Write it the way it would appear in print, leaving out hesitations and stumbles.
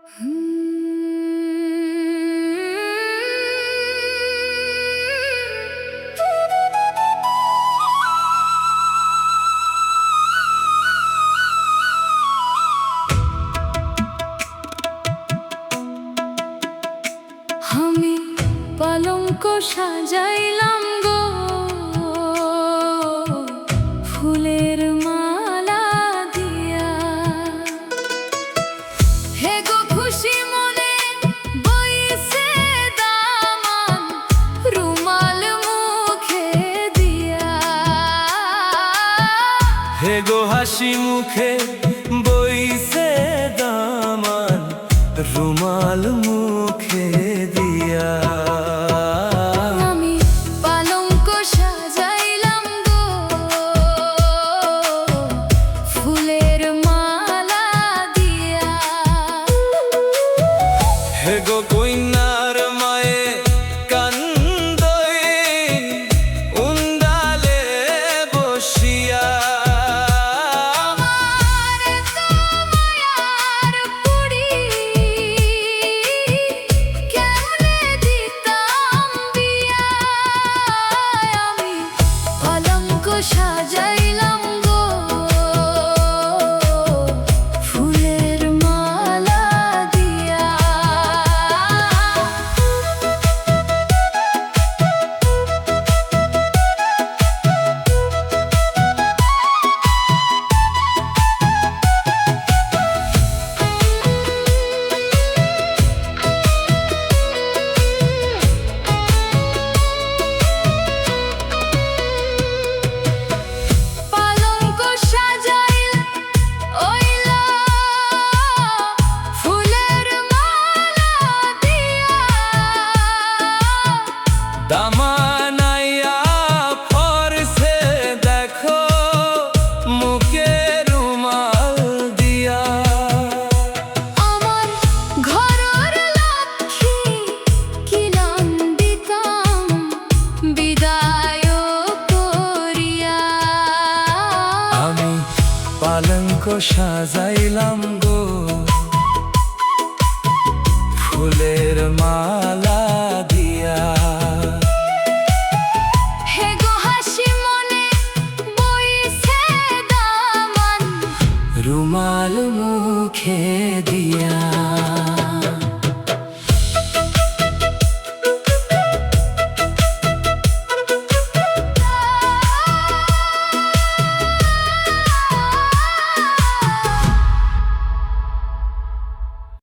আমি পালঙ্ক সাজাইলাম গো ফুলের মালা দিয়া। হে গো খুশি মনে বইছে দামান রুমাল মুখে দিয়া। হে গো হাসি মুখে বইছে দামান রুমাল মুখে দিয়া। আমি পালঙ্ক সাজাইলাম গো ফুলের মালা দিয়া। হে গো কইনার মায়ে কান্দই উন্ডালে বসিয়া। আমার এত মায়ার পুরি কেমনে দিতাম বিয়া। আমি পালঙ্ক সাজাইলাম গো ফুলের মালা দিয়া। পালঙ্ক সাজাইল ওইলা ফুলের মালা দিয়া। দামানাইয়া পরছে দেখো মুখে রুমাল দিয়া। আমার ঘরের লক্ষ্মী কি নাম দিতাম বিদায় করিয়া। আমি পালঙ্ক সাজাইলাম গো ফুলের মালা দিয়া। হে গো হাসি মনে বইছে দামান রুমাল মুখে দিয়া।